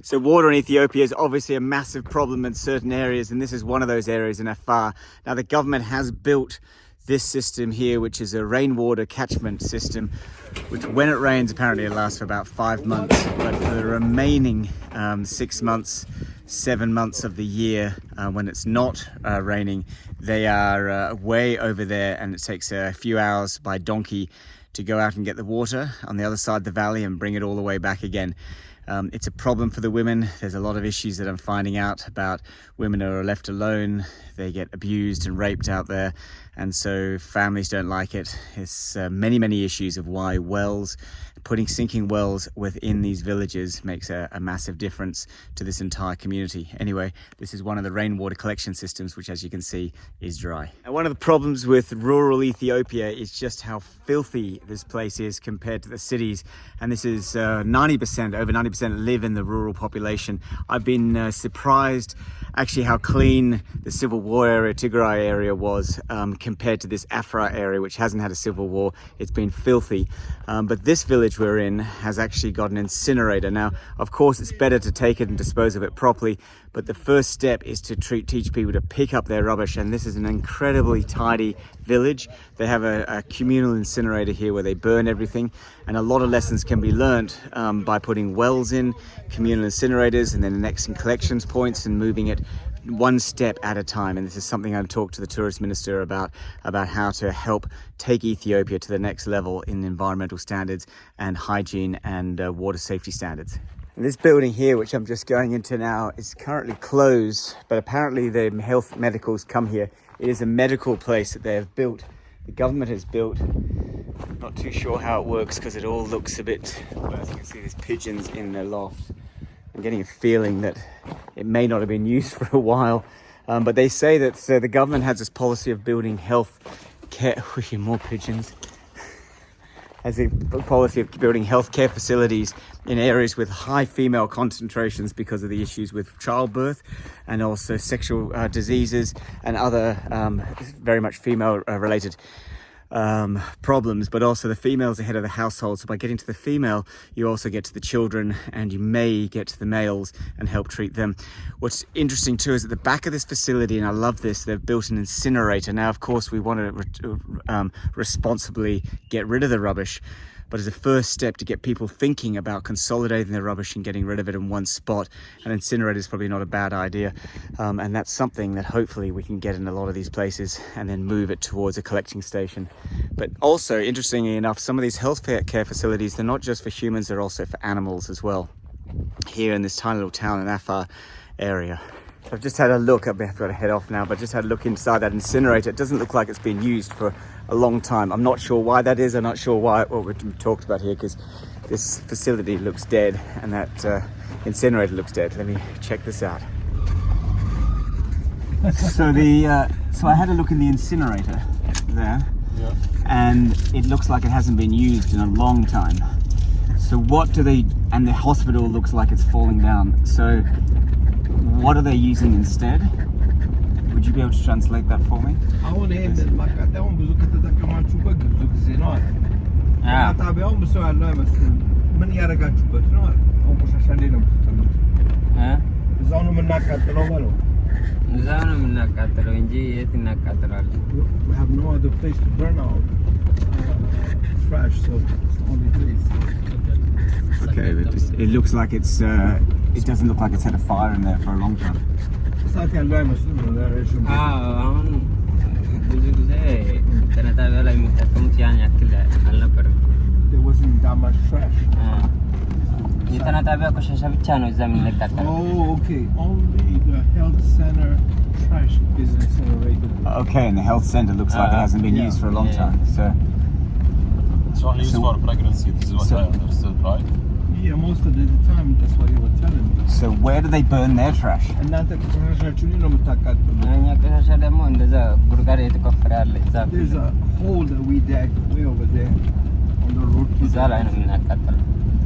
So water in Ethiopia is obviously a massive problem in certain areas, and this is one of those areas in Afar. Now the government has built this system here, which is a rainwater catchment system, which when it rains, apparently it lasts for about 5 months, but for the remaining 6 months, 7 months of the year, when it's not raining, they are way over there, and it takes a few hours by donkey to go out and get the water on the other side of the valley and bring it all the way back again. It's a problem for the women. There's a lot of issues that I'm finding out about women who are left alone. They get abused and raped out there, and so families don't like it. It's many issues of why sinking wells within these villages makes a massive difference to this entire community. Anyway, this is one of the rainwater collection systems, which, as you can see, is dry. And one of the problems with rural Ethiopia is just how filthy this place is compared to the cities. And this is over 90% live in the rural population. I've been surprised actually how clean the civil war area, Tigray area, was compared to this Afar area, which hasn't had a civil war. It's been filthy. But this village we're in has actually got an incinerator. Now, of course, it's better to take it and dispose of it properly, but the first step is to teach people to pick up their rubbish, and this is an incredibly tidy village. They have a communal incinerator here where they burn everything, and a lot of lessons can be learnt by putting wells in, communal incinerators, and then the next collections points, and moving it one step at a time. And this is something I've talked to the tourist minister about how to help take Ethiopia to the next level in environmental standards and hygiene and water safety standards. And this building here, which I'm just going into now, is currently closed, but apparently the health medicals come here. It is a medical place that they have built. The government has built. I'm not too sure how it works because it all looks a bit, as you can see, there's pigeons in the loft. I'm getting a feeling that it may not have been used for a while, but they say that the government has this policy of building health care. More pigeons. Has a policy of building healthcare facilities in areas with high female concentrations because of the issues with childbirth and also sexual diseases and other very much female related problems. But also the female's the head of the household, so by getting to the female you also get to the children, and you may get to the males and help treat them. What's interesting too is at the back of this facility, and I love this, they've built an incinerator. Now of course we want to responsibly get rid of the rubbish, but as a first step to get people thinking about consolidating their rubbish and getting rid of it in one spot, an incinerator is probably not a bad idea. And that's something that hopefully we can get in a lot of these places and then move it towards a collecting station. But also, interestingly enough, some of these health care facilities, they're not just for humans, they're also for animals as well. Here in this tiny little town in Afar area. I've just had a look, I've got to head off now, but just had a look inside that incinerator. It doesn't look like it's been used for a long time. I'm not sure why that is. I'm not sure what we talked about here, because this facility looks dead and that incinerator looks dead. Let me check this out. So I had a look in the incinerator there, yeah, and it looks like it hasn't been used in a long time. So and the hospital looks like it's falling down. So what are they using instead? Would you be able to translate that for me? We have no other place to burn out trash, so it's the only place. Okay, but it looks like it doesn't look like it's had a fire in there for a long time. There wasn't that much trash. Oh, okay. Only the health center trash is incinerated. Okay, and the health center looks like it hasn't been used for a long time. So it's only used for pregnancy. This is what I understood, right? Yeah, most of the time, that's what you were telling me. So where do they burn their trash? There's a hole that we dug way over there on the road.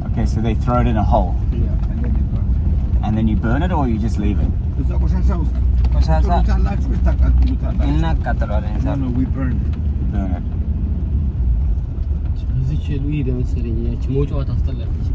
Okay, so they throw it in a hole. Yeah, and then they burn it. And then you burn it, or you just leave it? No, we burn it. Burn it. እዚች ሉይ ደምሰለኝ ያቺ ሞጫዋ ታስተላለች።